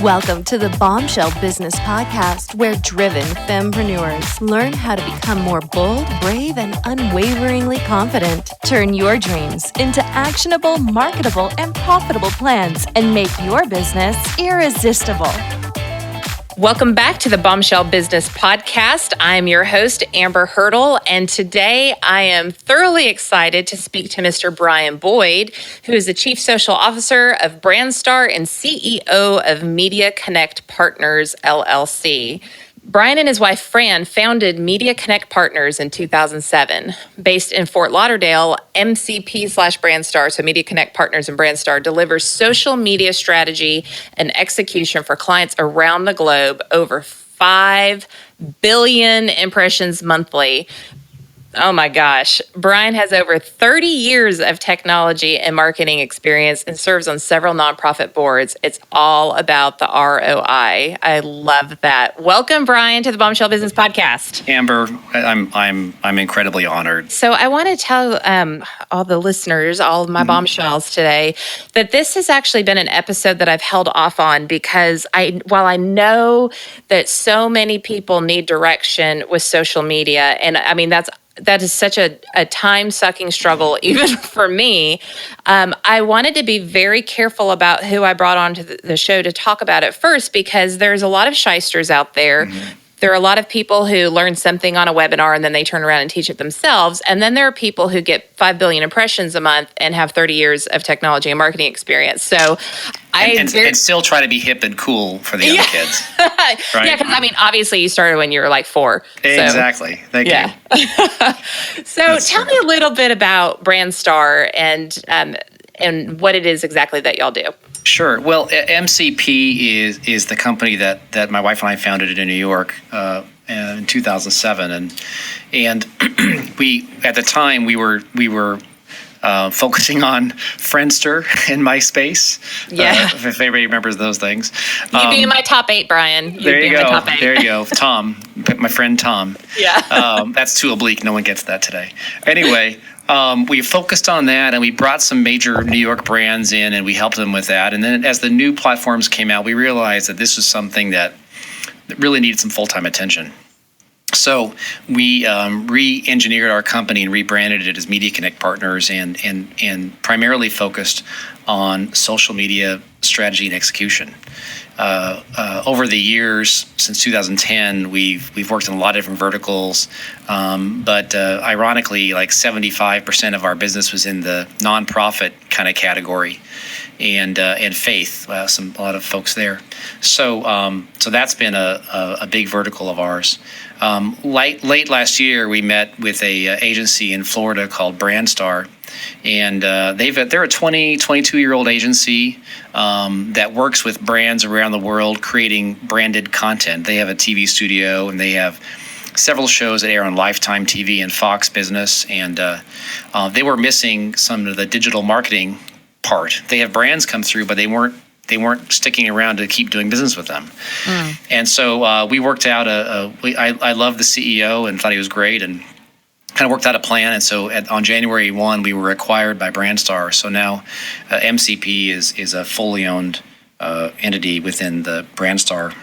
Welcome to the Bombshell Business Podcast, where driven fempreneurs learn how to become more bold, brave, and unwaveringly confident. Turn your dreams into actionable, marketable, and profitable plans and make your business irresistible. Welcome back to the Bombshell Business Podcast. I'm your host, Amber Hurdle, and today I am thoroughly excited to speak to Mr. Brian Boyd, who is the Chief Social Officer of BrandStar and CEO of Media Connect Partners, LLC. Brian and his wife, Fran, founded Media Connect Partners in 2007. Based in Fort Lauderdale, MCP/BrandStar, so Media Connect Partners and BrandStar, delivers social media strategy and execution for clients around the globe, over 5 billion impressions monthly. Oh my gosh. Brian has over 30 years of technology and marketing experience and serves on several nonprofit boards. It's all about the ROI. I love that. Welcome, Brian, to the Bombshell Business Podcast. Amber, I'm incredibly honored. So I want to tell all the listeners, all of my bombshells today, that this has actually been an episode that I've held off on because while I know that so many people need direction with social media, and I mean, that is such a time-sucking struggle, even for me. I wanted to be very careful about who I brought onto the show to talk about it first, because there's a lot of shysters out there. Mm-hmm. There are a lot of people who learn something on a webinar and then they turn around and teach it themselves. And then there are people who get 5 billion impressions a month and have 30 years of technology and marketing experience. So and still try to be hip and cool for the other kids. Right? Yeah, because I mean, obviously you started when you were like 4. Exactly. Thank you. So tell me a little bit about BrandStar and what it is exactly that y'all do. Sure. Well, MCP is the company that my wife and I founded in New York in 2007, and we at the time we were focusing on Friendster and MySpace. Yeah. If anybody remembers those things. You'd be in my top 8, Brian. There you go. There you go. Tom, my friend Tom. Yeah. That's too oblique. No one gets that today. Anyway. We focused on that, and we brought some major New York brands in, and we helped them with that. And then as the new platforms came out, we realized that this was something that really needed some full-time attention. So we re-engineered our company and rebranded it as Media Connect Partners, and primarily focused on social media strategy and execution. Over the years, since 2010, we've worked in a lot of different verticals, but ironically, like 75% of our business was in the nonprofit kind of category, and faith. A lot of folks there. So that's been a big vertical of ours. Late last year, we met with a agency in Florida called BrandStar. And they're a 22-year-old agency that works with brands around the world creating branded content. They have a TV studio, and they have several shows that air on Lifetime TV and Fox Business. And they were missing some of the digital marketing part. They have brands come through, but they weren't sticking around to keep doing business with them. And so we worked out I loved the CEO and thought he was great, and kind of worked out a plan. And so on January 1, we were acquired by BrandStar. So now MCP is a fully owned entity within the BrandStar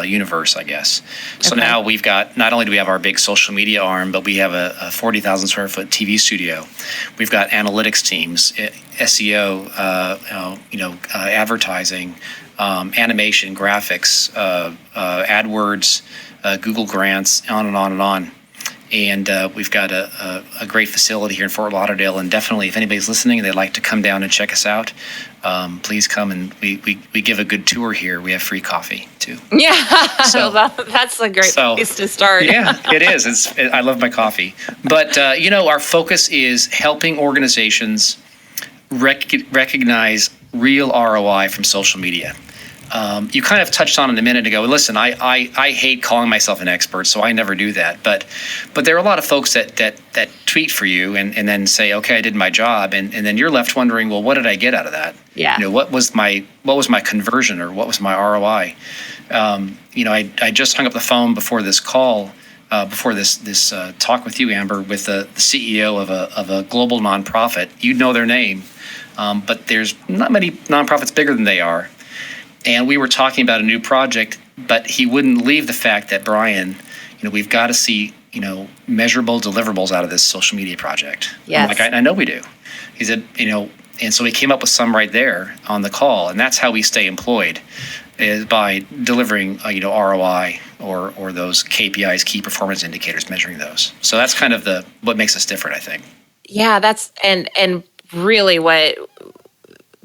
universe, I guess. So now we've got, not only do we have our big social media arm, but we have a 40,000 square foot TV studio. We've got analytics teams, SEO, advertising, animation, graphics, AdWords, Google Grants, on and on and on. And we've got a great facility here in Fort Lauderdale. And definitely, if anybody's listening and they'd like to come down and check us out, please come. And we give a good tour here. We have free coffee, too. Yeah, so, that's a great place to start. Yeah, it is. I love my coffee. But, our focus is helping organizations recognize real ROI from social media. You kind of touched on it a minute ago. Listen, I hate calling myself an expert, so I never do that. But there are a lot of folks that tweet for you and then say, okay, I did my job, and then you're left wondering, well, what did I get out of that? Yeah. What was my conversion, or what was my ROI? I just hung up the phone before this call, before this talk with you, Amber, with the CEO of a global nonprofit. You know their name, but there's not many nonprofits bigger than they are. And we were talking about a new project, but he wouldn't leave the fact that, Brian, we've got to see, measurable deliverables out of this social media project. Yes. I'm like, I know we do. He said, and so we came up with some right there on the call, and that's how we stay employed, is by delivering, ROI or those KPIs, key performance indicators, measuring those. So that's kind of what makes us different, I think. Yeah, that's and really what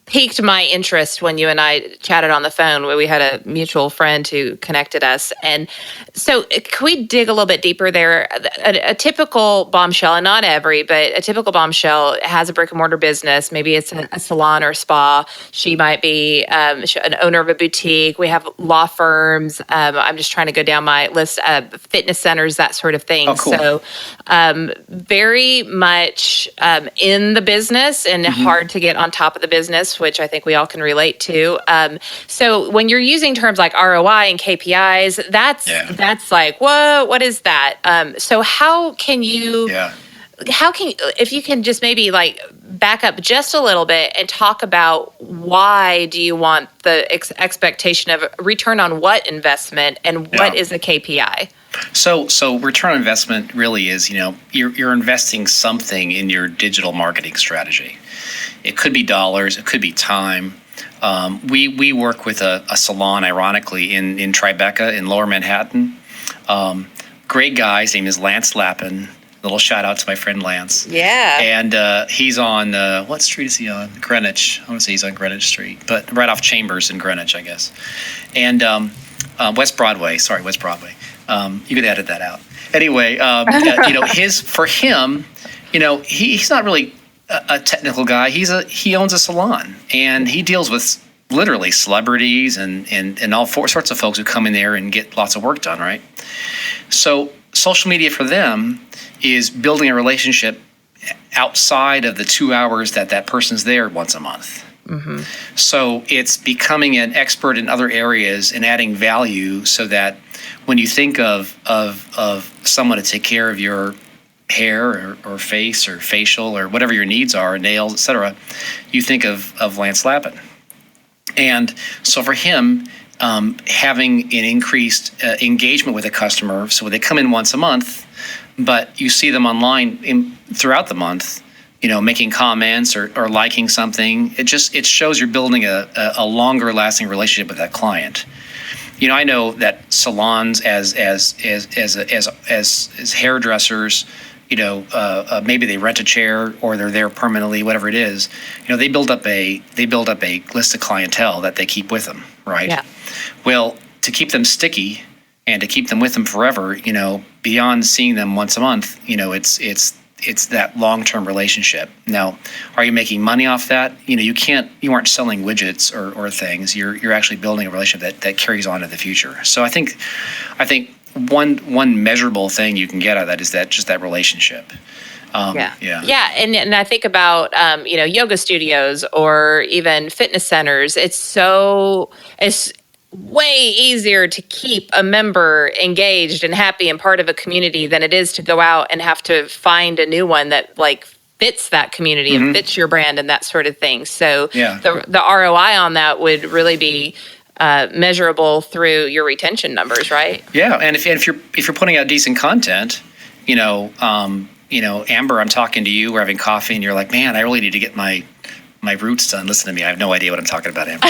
piqued my interest when you and I chatted on the phone, where we had a mutual friend who connected us. And so can we dig a little bit deeper there? A typical bombshell, and not every, but a typical bombshell has a brick and mortar business. Maybe it's a salon or spa. She might be an owner of a boutique. We have law firms. I'm just trying to go down my list of fitness centers, that sort of thing. Oh, cool. So very much in the business and hard to get on top of the business, which I think we all can relate to. So when you're using terms like ROI and KPIs, that's like, whoa, what is that? So how can you, if you can just maybe like back up just a little bit and talk about why do you want the expectation of return on what investment, and what is a KPI? So return on investment really is, you're investing something in your digital marketing strategy. It could be dollars, it could be time. We work with a salon, ironically, in Tribeca in Lower Manhattan. Great guy, his name is Lance Lappin. Little shout out to my friend Lance. Yeah. And he's on, what street is he on? Greenwich. I want to say he's on Greenwich Street, but right off Chambers in Greenwich, I guess. And West Broadway. You could edit that out. Anyway, for him, he's not really a technical guy. He owns a salon, and he deals with literally celebrities and all sorts of folks who come in there and get lots of work done, right? So social media for them is building a relationship outside of the 2 hours that person's there once a month. Mm-hmm. So it's becoming an expert in other areas and adding value, so that when you think of someone to take care of your hair or face or facial or whatever your needs are, nails, etc., you think of Lance Lappin. And so for him, having an increased engagement with a customer, so they come in once a month, but you see them online throughout the month, making comments or liking something, it shows you're building a longer lasting relationship with that client. I know that salons as hairdressers, maybe they rent a chair or they're there permanently, whatever it is. They build up a list of clientele that they keep with them, right? Yeah. Well, to keep them sticky and to keep them with them forever, beyond seeing them once a month, it's that long-term relationship. Now, are you making money off that? You aren't selling widgets or things. You're actually building a relationship that carries on in the future. So I think one measurable thing you can get out of that is that relationship. Yeah. And I think about, yoga studios or even fitness centers. It's way easier to keep a member engaged and happy and part of a community than it is to go out and have to find a new one that like fits that community and fits your brand and that sort of thing. So the ROI on that would really be measurable through your retention numbers, right? Yeah, and if you're putting out decent content, Amber, I'm talking to you, we're having coffee, and you're like, man, I really need to get my roots done. Listen to me, I have no idea what I'm talking about, Amber.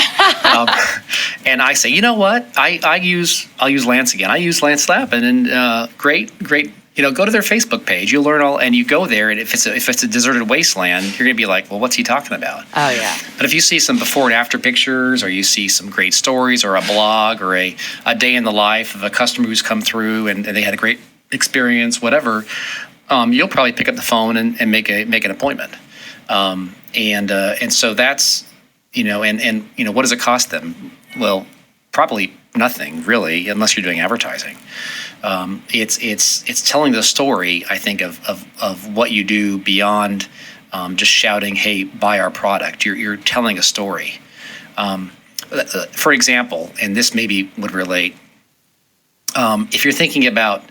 And I say, you know what? I'll use Lance again. I use Lance Lappin, and great. Go to their Facebook page. You'll learn all, and you go there, and if it's a deserted wasteland, you're gonna be like, well, what's he talking about? Oh yeah. But if you see some before and after pictures, or you see some great stories, or a blog, or a day in the life of a customer who's come through and they had a great experience, whatever, you'll probably pick up the phone and make an appointment. And so that's, what does it cost them? Well, probably nothing really, unless you're doing advertising. It's telling the story, I think, of what you do beyond just shouting, "Hey, buy our product." You're telling a story. For example, and this maybe would relate. If you're thinking about,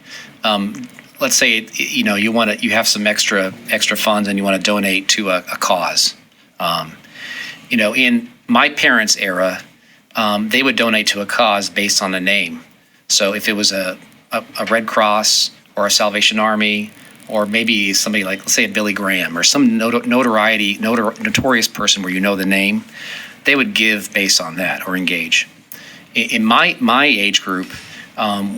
let's say, you have some extra funds and you want to donate to a cause. In my parents' era, they would donate to a cause based on a name. So if it was a Red Cross or a Salvation Army, or maybe somebody like, let's say, a Billy Graham or some notorious person where you know the name, they would give based on that or engage. In my age group,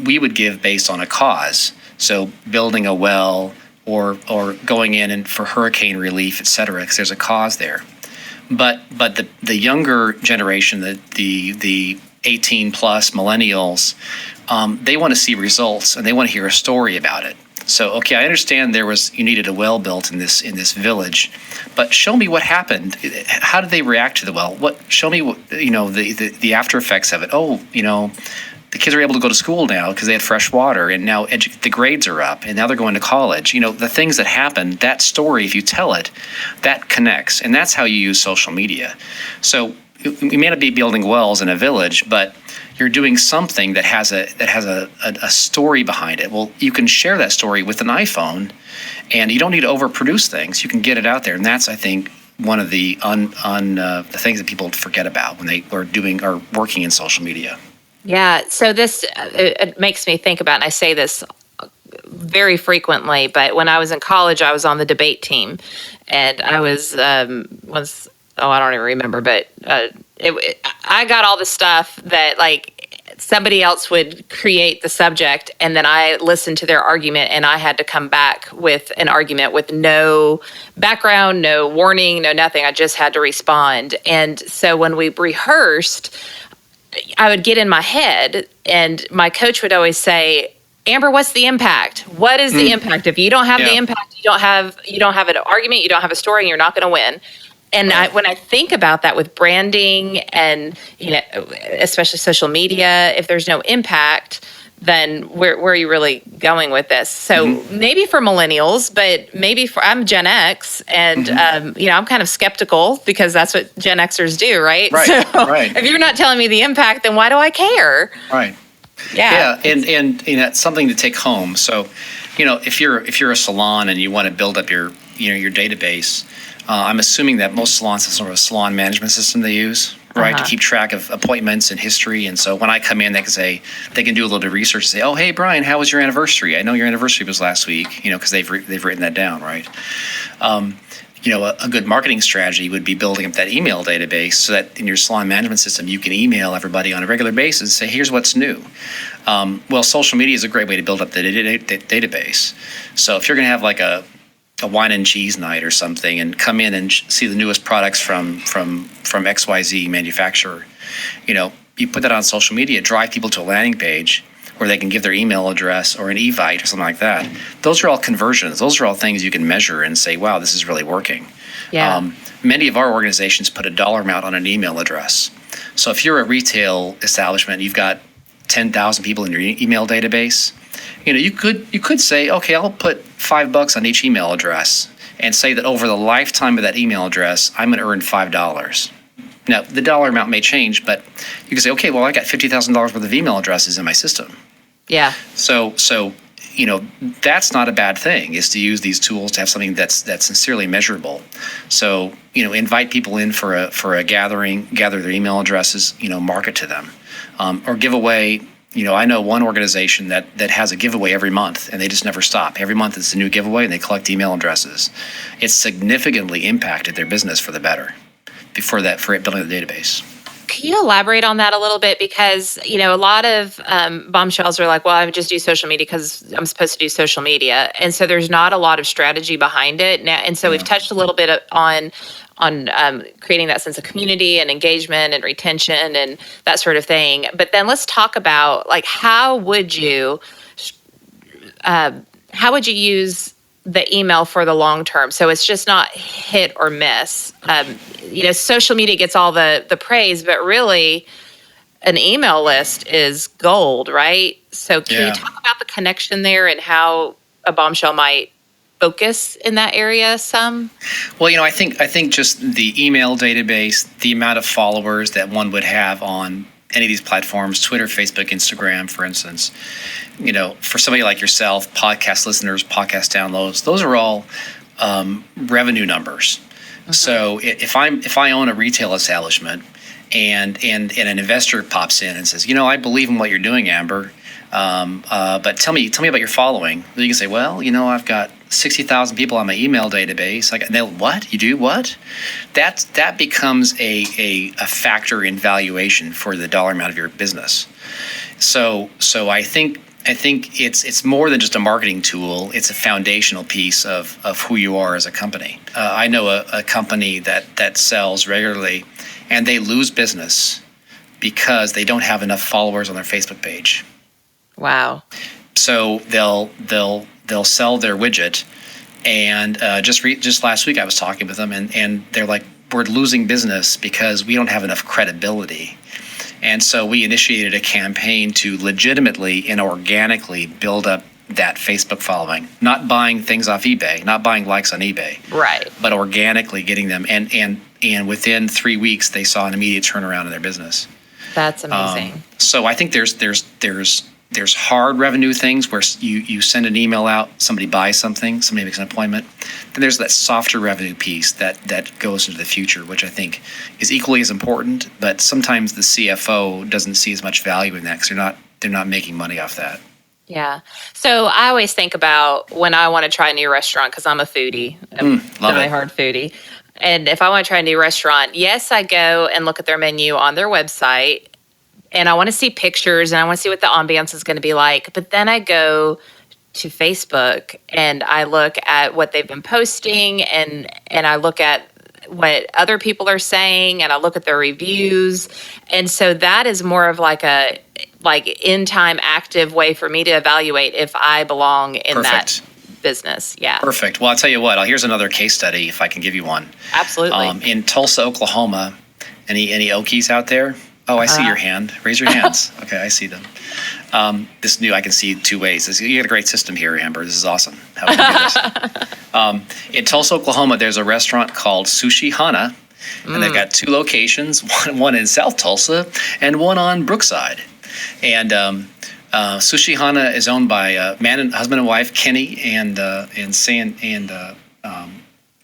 we would give based on a cause. So building a well or going in and for hurricane relief, et cetera, because there's a cause there. But the younger generation, the 18 plus millennials, they want to see results and they want to hear a story about it. So, okay, I understand you needed a well built in this village, but show me what happened. How did they react to the well? Show me the after effects of it. Oh, the kids are able to go to school now because they had fresh water, and now the grades are up, and now they're going to college. The things that happened, that story, if you tell it, that connects, and that's how you use social media. So we may not be building wells in a village, but you're doing something that has a story behind it. Well, you can share that story with an iPhone, and you don't need to overproduce things. You can get it out there, and that's, I think, one of the the things that people forget about when they are working in social media. Yeah. So this it makes me think about, and I say this very frequently, but when I was in college, I was on the debate team, and I was I don't even remember, but I got all the stuff that somebody else would create the subject, and then I listened to their argument, and I had to come back with an argument with no background, no warning, no nothing. I just had to respond. And so when we rehearsed, I would get in my head, and my coach would always say, Amber, what's the impact? What is the impact? If you don't have the impact, you don't have an argument, you don't have a story, and you're not going to win. And when I think about that with branding and, especially social media, if there's no impact, then where are you really going with this? So maybe for millennials, but maybe I'm Gen X, and I'm kind of skeptical because that's what Gen Xers do, right? Right. So right. If you're not telling me the impact, then why do I care? Right. Yeah. And it's something to take home. So, if you're a salon and you want to build up your database, I'm assuming that most salons have sort of a salon management system they use, right, to keep track of appointments and history. And so when I come in, they can do a little bit of research and say, oh, hey, Brian, how was your anniversary? I know your anniversary was last week, because they've written that down, right? A good marketing strategy would be building up that email database so that in your salon management system, you can email everybody on a regular basis and say, here's what's new. Well, social media is a great way to build up the database. So if you're going to have a wine and cheese night or something and come in and see the newest products from XYZ manufacturer, you put that on social media, drive people to a landing page where they can give their email address or an Evite or something like that. Those are all conversions. Those are all things you can measure and say, wow, this is really working. Yeah. Many of our organizations put a dollar amount on an email address. So if you're a retail establishment, you've got 10,000 people in your email database, you could say, okay, I'll put $5 on each email address and say that over the lifetime of that email address, I'm going to earn $5. Now, the dollar amount may change, but you can say, okay, well, I got $50,000 worth of email addresses in my system. Yeah. So that's not a bad thing, is to use these tools to have something that's sincerely measurable. So, invite people in for a gathering, gather their email addresses, market to them, or give away. I know one organization that has a giveaway every month, and they just never stop. Every month it's a new giveaway, and they collect email addresses. It's significantly impacted their business for the better for it building the database. Can you elaborate on that a little bit? Because, a lot of bombshells are like, well, I would just do social media because I'm supposed to do social media. And so there's not a lot of strategy behind it. Now, and so we've touched a little bit on creating that sense of community and engagement and retention and that sort of thing. But then let's talk about how would you use the email for the long term? So it's just not hit or miss. Social media gets all the praise, but really an email list is gold, right? So can you talk about the connection there and how a bombshell might focus in that area some? Well, I think just the email database, the amount of followers that one would have on any of these platforms, Twitter, Facebook, Instagram, for instance, for somebody like yourself, podcast listeners, podcast downloads, those are all revenue numbers. So if I own a retail establishment and an investor pops in and says, I believe in what you're doing, Amber, but tell me about your following. Then you can say, well, I've got 60,000 people on my email database. What? You do what? That becomes a factor in valuation for the dollar amount of your business. So I think it's more than just a marketing tool. It's a foundational piece of who you are as a company. I know a company that sells regularly, and they lose business because they don't have enough followers on their Facebook page. Wow. So they'll sell their widget, and just last week I was talking with them, and they're like, we're losing business because we don't have enough credibility. And so we initiated a campaign to legitimately and organically build up that Facebook following, not buying things off eBay, not buying likes on eBay, right? But organically getting them, and within 3 weeks they saw an immediate turnaround in their business. That's amazing. So I think there's hard revenue things where you send an email out, somebody buys something, somebody makes an appointment. Then there's that softer revenue piece that goes into the future, which I think is equally as important. But sometimes the CFO doesn't see as much value in that because they're not making money off that. Yeah. So I always think about when I want to try a new restaurant, because I'm a foodie, die-hard foodie. And if I want to try a new restaurant, yes, I go and look at their menu on their website. And I want to see pictures, and I want to see what the ambiance is going to be like. But then I go to Facebook and I look at what they've been posting, and I look at what other people are saying, and I look at their reviews. And so that is more of like in time active way for me to evaluate if I belong in that business. Yeah. Perfect. Well, I'll tell you what. Here's another case study, if I can give you one. Absolutely. In Tulsa, Oklahoma, any Okies out there? Oh, I see your hand. Raise your hands. Okay, I see them. I can see two ways. You got a great system here, Amber. This is awesome. How we can do this. In Tulsa, Oklahoma, there's a restaurant called Sushi Hana, and they've got two locations, one in South Tulsa and one on Brookside. And Sushi Hana is owned by husband and wife, Kenny and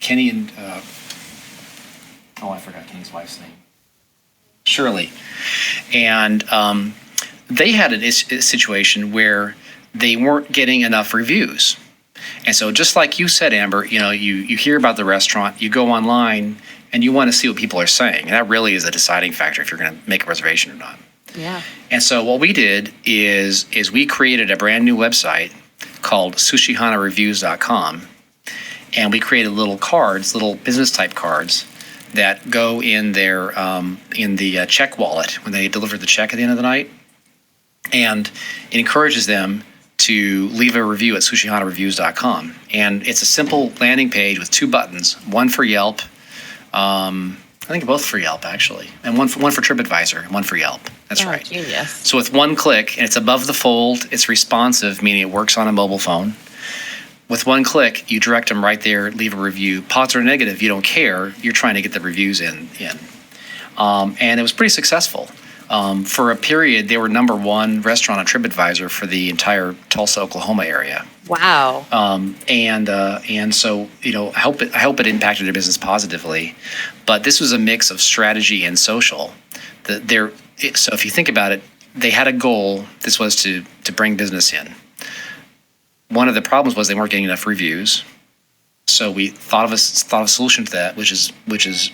Kenny and I forgot Kenny's wife's name. Shirley. And they had a situation where they weren't getting enough reviews. And so just like you said, Amber, you hear about the restaurant, you go online, and you want to see what people are saying. And that really is a deciding factor if you're going to make a reservation or not. Yeah. And so what we did is we created a brand new website called sushihana-reviews.com. And we created little business type cards that go in their in the check wallet when they deliver the check at the end of the night, and it encourages them to leave a review at sushihana-reviews.com. And it's a simple landing page with two buttons, one for Yelp, I think both for Yelp actually, and one for TripAdvisor and one for Yelp. That's right. Genius. So with one click, and it's above the fold, it's responsive, meaning it works on a mobile phone. With one click, you direct them right there, leave a review. Positive or negative, you don't care. You're trying to get the reviews in. And it was pretty successful. For a period, they were number one restaurant on TripAdvisor for the entire Tulsa, Oklahoma area. Wow. And so, I hope it impacted their business positively. But this was a mix of strategy and social. So if you think about it, they had a goal. This was to bring business in. One of the problems was they weren't getting enough reviews, so we thought of a solution to that, which is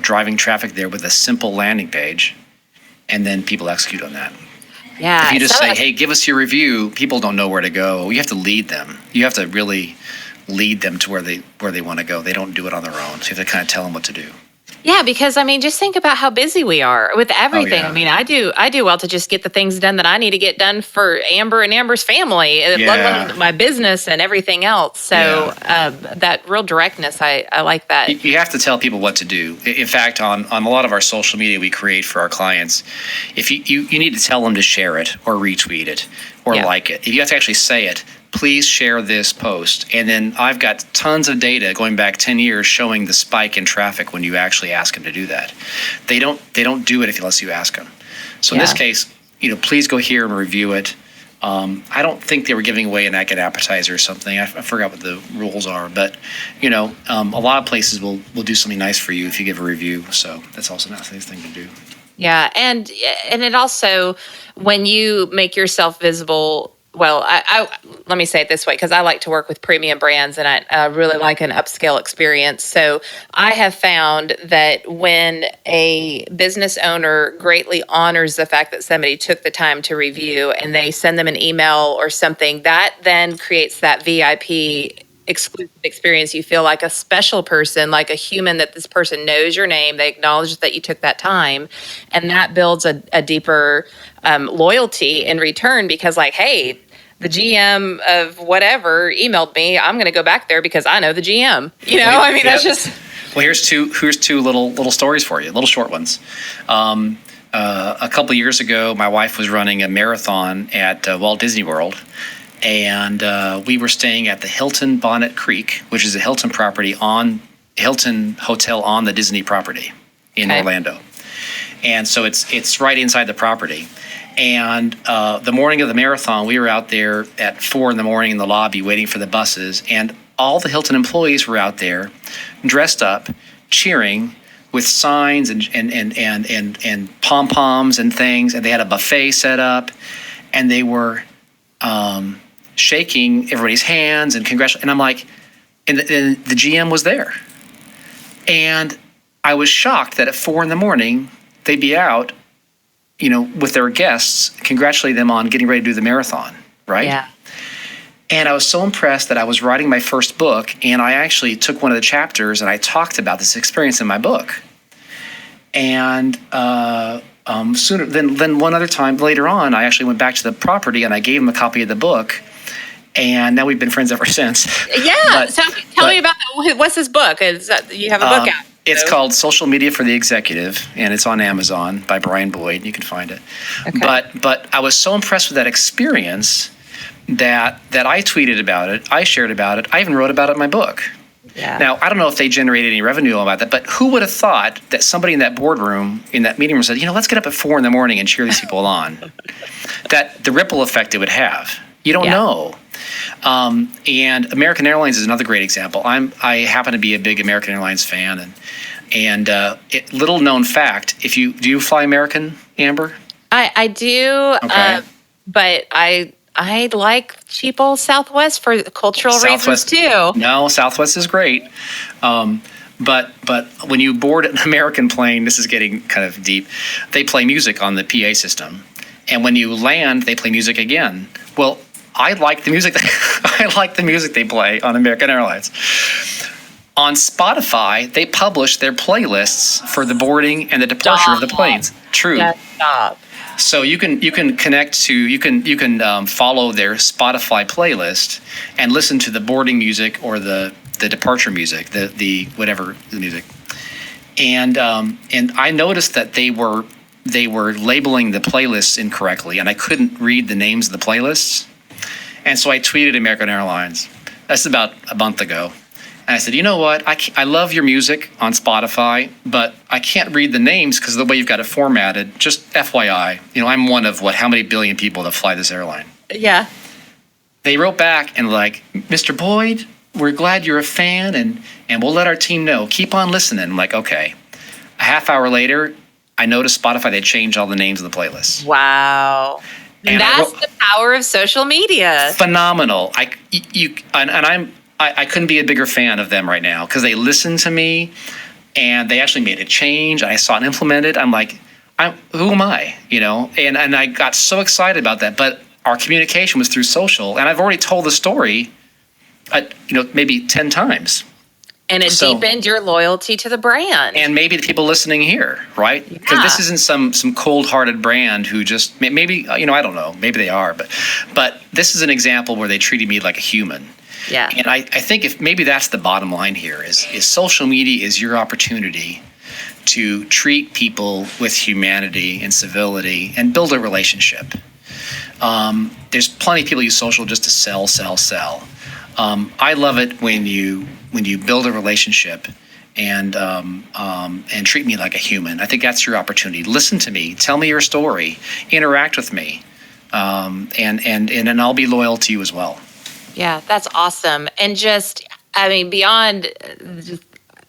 driving traffic there with a simple landing page, and then people execute on that. Yeah. If you just say, "Hey, give us your review," people don't know where to go. You have to lead them. You have to really lead them to where they want to go. They don't do it on their own, so you have to kind of tell them what to do. Yeah, because just think about how busy we are with everything. Oh, yeah. I do well to just get the things done that I need to get done for Amber and Amber's family, let alone my business and everything else. So that real directness, I like that. You have to tell people what to do. In fact, on a lot of our social media we create for our clients, if you need to tell them to share it or retweet it or like it. If you have to actually say it, please share this post. And then I've got tons of data going back 10 years showing the spike in traffic when you actually ask them to do that. They don't do it unless you ask them. So in this case, please go here and review it. I don't think they were giving away an appetizer or something. I forgot what the rules are, but a lot of places will do something nice for you if you give a review. So that's also not a nice thing to do. Yeah, and it also, when you make yourself visible. Well, I let me say it this way, because I like to work with premium brands, and I really like an upscale experience. So I have found that when a business owner greatly honors the fact that somebody took the time to review, and they send them an email or something, that then creates that VIP exclusive experience. You feel like a special person, like a human, that this person knows your name. They acknowledge that you took that time. And that builds a deeper loyalty in return, because, like, hey, the GM of whatever emailed me. I'm going to go back there because I know the GM. I mean, that's just. Well, here's two little stories for you, little short ones. A couple of years ago, my wife was running a marathon at Walt Disney World. And we were staying at the Hilton Bonnet Creek, which is a Hilton property Hilton Hotel on the Disney property in Orlando. And so it's right inside the property. And the morning of the marathon, we were out there at 4 a.m. in the lobby waiting for the buses. And all the Hilton employees were out there dressed up, cheering with signs and pom-poms and things. And they had a buffet set up. And they were shaking everybody's hands and congratulating. And I'm like, and the GM was there. And I was shocked that at 4 a.m. they'd be out, with their guests, congratulating them on getting ready to do the marathon, right? Yeah. And I was so impressed that I was writing my first book, and I actually took one of the chapters and I talked about this experience in my book. And sooner than one other time later on, I actually went back to the property and I gave them a copy of the book. And now we've been friends ever since. Yeah. So tell me about that. What's this book? You have a book out. It's called Social Media for the Executive, and it's on Amazon by Brian Boyd. You can find it. Okay. But I was so impressed with that experience that I tweeted about it. I shared about it. I even wrote about it in my book. Yeah. Now, I don't know if they generated any revenue about that, but who would have thought that somebody in that boardroom, in that meeting room, said, let's get up at 4 a.m. and cheer these people on. That the ripple effect it would have. You don't know. And American Airlines is another great example. I happen to be a big American Airlines fan, and little known fact: do you fly American, Amber? I do, okay. But I like cheap old Southwest for cultural reasons too. No, Southwest is great. But when you board an American plane, this is getting kind of deep. They play music on the PA system, and when you land, they play music again. Well, I like the music. I like the music they play on American Airlines. On Spotify, they publish their playlists for the boarding and the departure of the planes. True. Stop. So you can connect to you can follow their Spotify playlist and listen to the boarding music or the departure music, the whatever the music. And I noticed that they were labeling the playlists incorrectly, and I couldn't read the names of the playlists. And so I tweeted American Airlines. That's about a month ago. And I said, you know what? I love your music on Spotify, but I can't read the names because of the way you've got it formatted. Just FYI, I'm one of how many billion people that fly this airline. Yeah. They wrote back and Mr. Boyd, we're glad you're a fan, and we'll let our team know. Keep on listening. I'm like, okay. A half hour later, I noticed Spotify, they changed all the names of the playlists. Wow. And that's the power of social media. Phenomenal. I couldn't be a bigger fan of them right now because they listened to me and they actually made a change. I saw it implemented. I'm like, who am I? And I got so excited about that. But our communication was through social, and I've already told the story, maybe 10 times. And it deepened your loyalty to the brand. And maybe the people listening here, right? Because this isn't some cold-hearted brand who just maybe I don't know, maybe they are, but this is an example where they treated me like a human. Yeah. And I think if maybe that's the bottom line here is social media is your opportunity to treat people with humanity and civility and build a relationship. There's plenty of people use social just to sell. I love it when you build a relationship and treat me like a human. I think that's your opportunity. Listen to me, tell me your story, interact with me, and I'll be loyal to you as well. Yeah, that's awesome. And beyond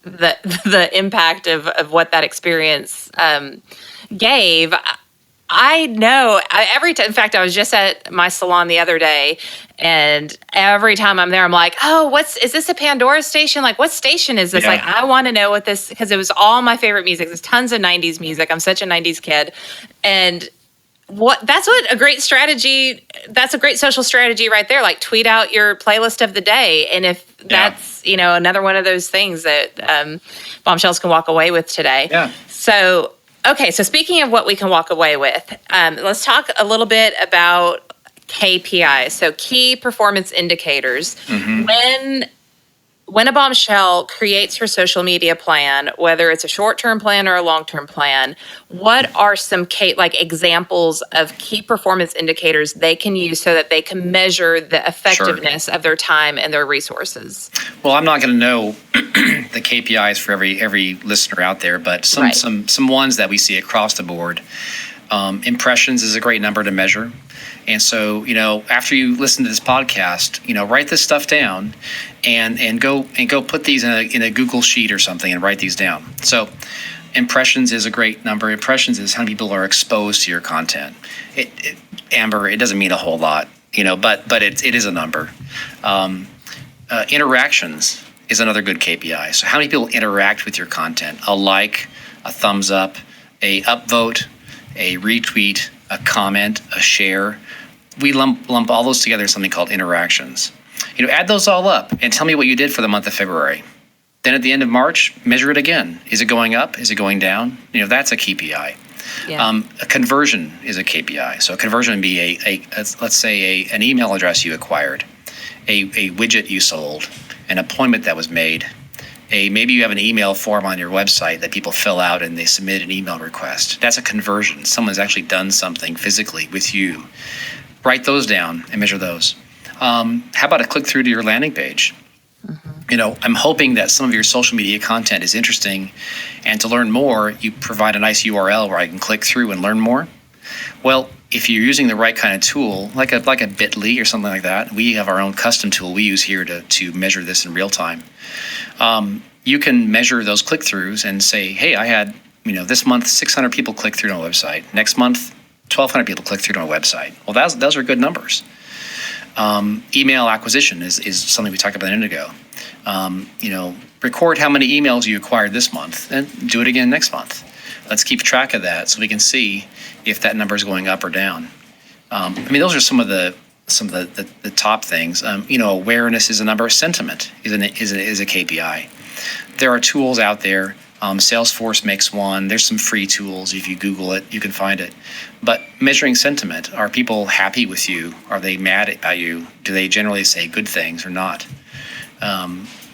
the impact of what that experience gave, I know every time. In fact, I was just at my salon the other day, and every time I'm there, I'm like, "Oh, is this a Pandora station? Like, what station is this? Yeah. Like, I want to know what this," because it was all my favorite music. There's tons of '90s music. I'm such a '90s kid, and that's a great strategy. That's a great social strategy right there. Like, tweet out your playlist of the day, and if that's another one of those things that bombshells can walk away with today. Yeah. So. Okay, so speaking of what we can walk away with, let's talk a little bit about KPIs, so key performance indicators. When a bombshell creates her social media plan, whether it's a short-term plan or a long-term plan, what are some examples of key performance indicators they can use so that they can measure the effectiveness of their time and their resources? Well, I'm not going to know the KPIs for every listener out there, but some ones that we see across the board. Impressions is a great number to measure. And so, after you listen to this podcast, write this stuff down and go put these in a Google sheet or something and write these down. So impressions is a great number. Impressions is how many people are exposed to your content. Amber, it doesn't mean a whole lot, but it is a number. Interactions is another good KPI. So how many people interact with your content? A like, a thumbs up, a upvote, a retweet, a comment, a share. We lump all those together in something called interactions. Add those all up and tell me what you did for the month of February. Then at the end of March, measure it again. Is it going up? Is it going down? That's a KPI. Yeah. A conversion is a KPI. So a conversion would be let's say an email address you acquired, a widget you sold, an appointment that was made. Maybe you have an email form on your website that people fill out and they submit an email request. That's a conversion. Someone's actually done something physically with you. Write those down and measure those. How about a click through to your landing page? I'm hoping that some of your social media content is interesting, and to learn more, you provide a nice URL where I can click through and learn more. Well, if you're using the right kind of tool, like a Bitly or something like that, we have our own custom tool we use here to measure this in real time. You can measure those click-throughs and say, hey, I had, this month 600 people click through to my website. Next month, 1,200 people click through to my website. Well, those are good numbers. Email acquisition is something we talked about a minute ago. Record how many emails you acquired this month and do it again next month. Let's keep track of that so we can see if that number is going up or down. Those are some of the top things. Awareness is a number. Sentiment is a KPI. There are tools out there. Salesforce makes one. There's some free tools. If you Google it, you can find it. But measuring sentiment, are people happy with you? Are they mad at you? Do they generally say good things or not?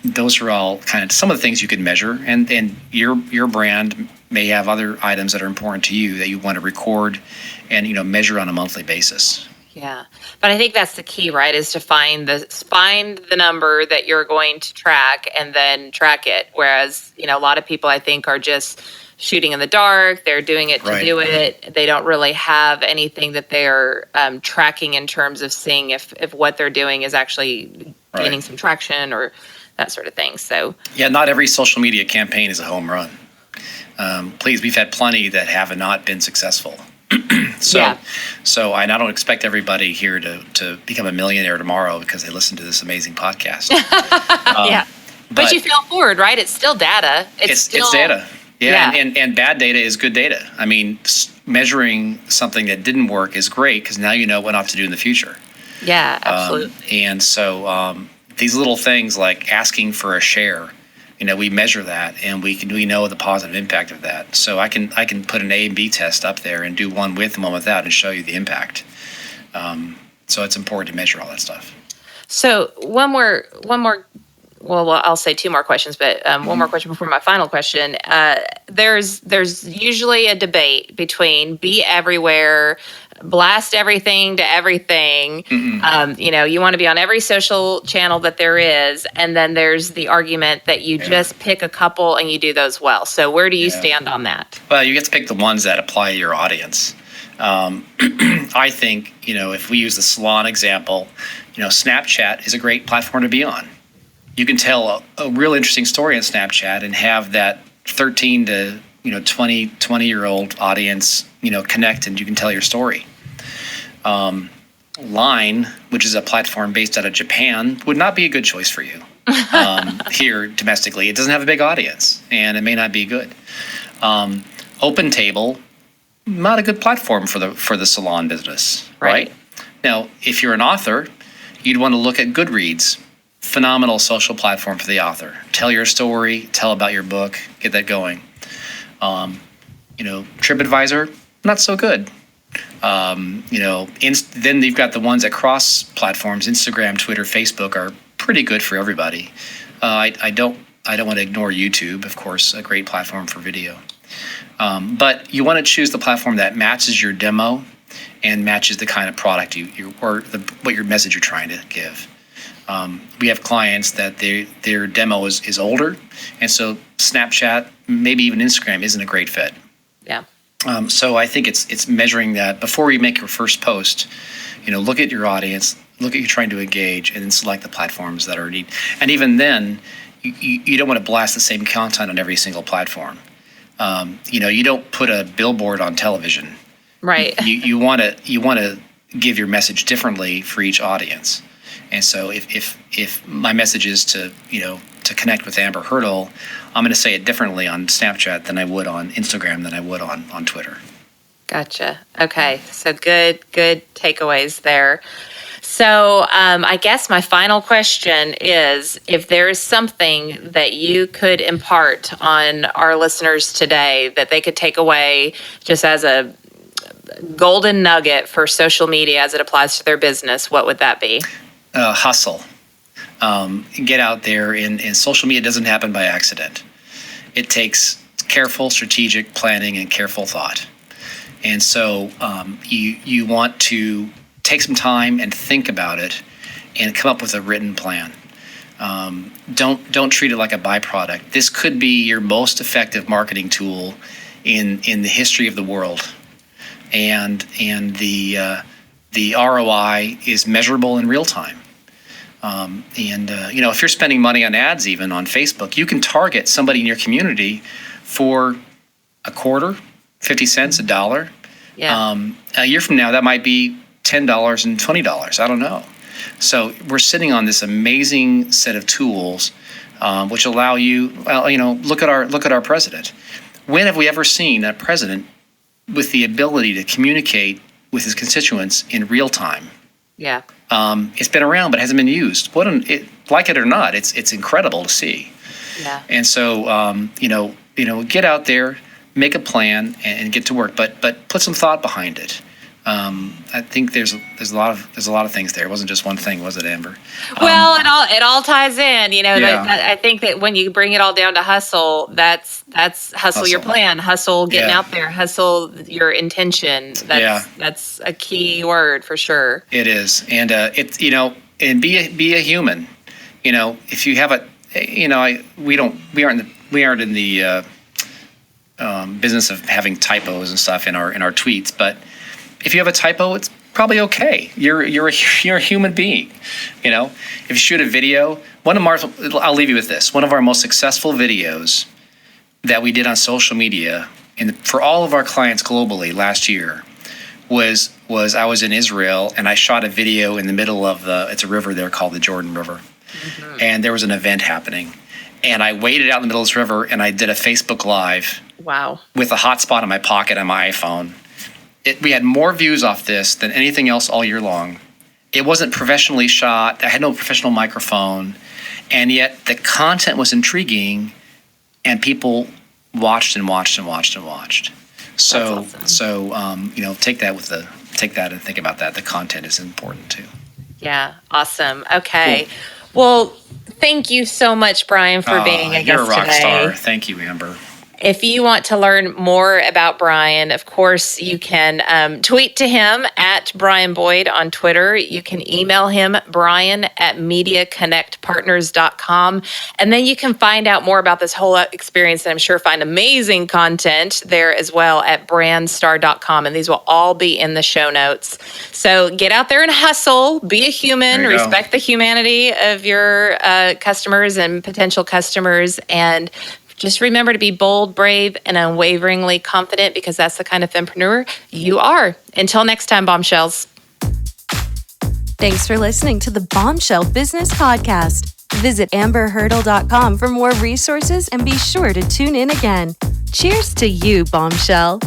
Those are all kind of some of the things you can measure. And your brand may have other items that are important to you that you want to record and measure on a monthly basis. Yeah. But I think that's the key, right? Is to find the number that you're going to track and then track it. Whereas, a lot of people I think are just shooting in the dark. They're doing it to do it. They don't really have anything that they're tracking in terms of seeing if what they're doing is actually gaining some traction or that sort of thing. So yeah, not every social media campaign is a home run. Please, we've had plenty that have not been successful. So I don't expect everybody here to become a millionaire tomorrow because they listen to this amazing podcast. But you feel forward, right? It's still data. It's data. Yeah. And bad data is good data. Measuring something that didn't work is great because now you know what not to do in the future. Yeah, absolutely. And so these little things like asking for a share, we measure that and we know the positive impact of that. So I can put an A and B test up there and do one with and one without and show you the impact. So it's important to measure all that stuff. So one more. Well, I'll say two more questions, but one more question before my final question. There's usually a debate between be everywhere, blast everything to everything. You want to be on every social channel that there is, and then there's the argument that you just pick a couple and you do those well. So where do you stand on that? Well, you get to pick the ones that apply to your audience. I think, if we use the salon example, Snapchat is a great platform to be on. You can tell a real interesting story on Snapchat and have that 13 to 20-year-old audience, connect and you can tell your story. Line, which is a platform based out of Japan, would not be a good choice for you. Here domestically, it doesn't have a big audience, and it may not be good. Open Table, not a good platform for the salon business, right? Now, if you're an author, you'd want to look at Goodreads, phenomenal social platform for the author. Tell your story, tell about your book, get that going. TripAdvisor, not so good. Then you've got the ones that cross platforms. Instagram, Twitter, Facebook are pretty good for everybody. I don't want to ignore YouTube, of course, a great platform for video. But you want to choose the platform that matches your demo and matches the kind of product what your message you're trying to give. We have clients that their demo is older, and so Snapchat, maybe even Instagram, isn't a great fit. Yeah. So I think it's measuring that before you make your first post. Look at your audience, look at you trying to engage, and then select the platforms that are needed. And even then, you don't want to blast the same content on every single platform. You don't put a billboard on television. Right. You want to give your message differently for each audience. And so if my message is to connect with Amber Hurdle, I'm going to say it differently on Snapchat than I would on Instagram than I would on Twitter. Gotcha. Okay. So good takeaways there. So I guess my final question is, if there is something that you could impart on our listeners today that they could take away just as a golden nugget for social media as it applies to their business, what would that be? Hustle. Get out there, and social media doesn't happen by accident. It takes careful strategic planning and careful thought. And so you want to take some time and think about it and come up with a written plan. Don't treat it like a byproduct. This could be your most effective marketing tool in the history of the world. And the ROI is measurable in real time. If you're spending money on ads, even on Facebook, you can target somebody in your community for a quarter, 50 cents, $1. Yeah. A year from now, that might be $10 and $20. I don't know. So we're sitting on this amazing set of tools, which allow you. Look at our president. When have we ever seen a president with the ability to communicate with his constituents in real time? Yeah. It's been around, but hasn't been used. Like it or not, it's incredible to see. Yeah. And so, get out there, make a plan, and get to work. But put some thought behind it. I think there's a lot of things there. It wasn't just one thing, was it, Amber? Well, it all ties in. Yeah. I think that when you bring it all down to hustle, that's hustle your plan, hustle getting Yeah. out there, hustle your intention. That's a key word for sure. It is, and and be a human. If you have we aren't in the business of having typos and stuff in our tweets, but if you have a typo, it's probably okay. You're a human being. If you shoot a video, I'll leave you with this. One of our most successful videos that we did on social media for all of our clients globally last year was I was in Israel and I shot a video in the middle of it's a river there called the Jordan River. Mm-hmm. And there was an event happening. And I waded out in the middle of this river and I did a Facebook Live. Wow. With a hotspot in my pocket on my iPhone. We had more views off this than anything else all year long. It wasn't professionally shot. I had no professional microphone. And yet the content was intriguing and people watched and watched and watched and watched. So, That's awesome. take that and think about that. The content is important too. Yeah. Awesome. Okay. Cool. Well, thank you so much, Brian, for being a guest today. You're a rock star. Thank you, Amber. If you want to learn more about Brian, of course, you can tweet to him at Brian Boyd on Twitter. You can email him, brian@mediaconnectpartners.com. And then you can find out more about this whole experience and I'm sure find amazing content there as well at brandstar.com. And these will all be in the show notes. So get out there and hustle, be a human, respect the humanity of your customers and potential customers, and Just remember to be bold, brave, and unwaveringly confident, because that's the kind of fempreneur you are. Until next time, bombshells. Thanks for listening to the Bombshell Business Podcast. Visit amberhurdle.com for more resources and be sure to tune in again. Cheers to you, Bombshell.